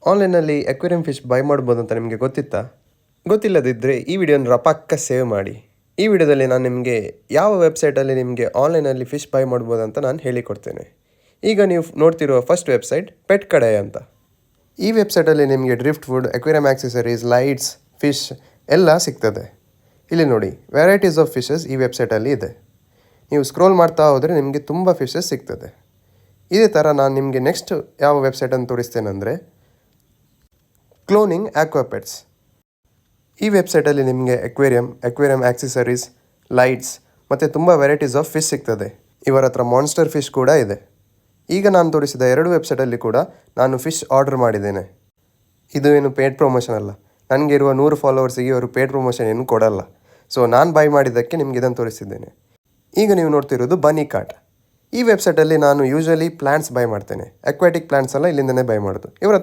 ಆನ್ಲೈನಲ್ಲಿ aquarium fish by ಮಾಡ್ಬೋದು ಅಂತ ನಿಮಗೆ ಗೊತ್ತಿತ್ತಾ? ಗೊತ್ತಿಲ್ಲದಿದ್ದರೆ ಈ ವಿಡಿಯೋನ ಪಕ್ಕ ಸೇವ್ ಮಾಡಿ. ಈ ವಿಡಿಯೋದಲ್ಲಿ ನಾನು ನಿಮಗೆ ಯಾವ ವೆಬ್ಸೈಟಲ್ಲಿ ನಿಮಗೆ ಆನ್ಲೈನಲ್ಲಿ ಫಿಶ್ ಬೈ ಮಾಡ್ಬೋದು ಅಂತ ನಾನು ಹೇಳಿಕೊಡ್ತೇನೆ. ಈಗ ನೀವು ನೋಡ್ತಿರುವ ಫಸ್ಟ್ ವೆಬ್ಸೈಟ್ ಪೆಟ್ ಕಡಾಯಿ ಅಂತ. ಈ ವೆಬ್ಸೈಟಲ್ಲಿ ನಿಮಗೆ drift food, aquarium accessories, lights, fish ಎಲ್ಲ ಸಿಗ್ತದೆ. ಇಲ್ಲಿ ನೋಡಿ, ವೆರೈಟೀಸ್ ಆಫ್ ಫಿಶಸ್ ಈ ವೆಬ್ಸೈಟಲ್ಲಿ ಇದೆ. ನೀವು ಸ್ಕ್ರೋಲ್ ಮಾಡ್ತಾ ಹೋದರೆ ನಿಮಗೆ ತುಂಬ ಫಿಶಸ್ ಸಿಗ್ತದೆ. ಇದೇ ಥರ ನಾನು ನಿಮಗೆ ನೆಕ್ಸ್ಟ್ ಯಾವ ವೆಬ್ಸೈಟನ್ನು ತೋರಿಸ್ತೇನೆಂದರೆ ಕ್ಲೋನಿಂಗ್ ಆಕ್ವಾಪೆಟ್ಸ್. ಈ ವೆಬ್ಸೈಟಲ್ಲಿ ನಿಮಗೆ ಅಕ್ವೇರಿಯಂ ಆಕ್ಸೆಸರೀಸ್, ಲೈಟ್ಸ್ ಮತ್ತು ತುಂಬ ವೆರೈಟೀಸ್ ಆಫ್ ಫಿಶ್ ಸಿಗ್ತದೆ. ಇವರ ಹತ್ರ ಮಾನ್ಸ್ಟರ್ ಫಿಶ್ ಕೂಡ ಇದೆ. ಈಗ ನಾನು ತೋರಿಸಿದ ಎರಡು ವೆಬ್ಸೈಟಲ್ಲಿ ಕೂಡ ನಾನು ಫಿಶ್ ಆರ್ಡರ್ ಮಾಡಿದ್ದೇನೆ. ಇದು ಏನು ಪೇಡ್ ಪ್ರಮೋಷನ್ ಅಲ್ಲ. ನನಗೆ ಇರುವ 100 ಫಾಲೋವರ್ಸಿಗೆ ಇವರು ಪೇಡ್ ಪ್ರಮೋಷನ್ ಏನು ಕೊಡಲ್ಲ. ಸೊ ನಾನು ಬೈ ಮಾಡಿದ್ದಕ್ಕೆ ನಿಮಗೆ ಇದನ್ನು ತೋರಿಸಿದ್ದೇನೆ. ಈಗ ನೀವು ನೋಡ್ತಿರೋದು ಬನ್ನಿ ಕಾರ್ಟ್. ಈ ವೆಬ್ಸೈಟಲ್ಲಿ ನಾನು ಯೂಶ್ವಲಿ ಪ್ಲ್ಯಾಂಟ್ಸ್ ಬೈ ಮಾಡ್ತೇನೆ. ಅಕ್ವಾಟಿಕ್ ಪ್ಲ್ಯಾಂಟ್ಸ್ ಎಲ್ಲ ಇಲ್ಲಿಂದನೇ ಬೈ ಮಾಡೋದು. ಇವರ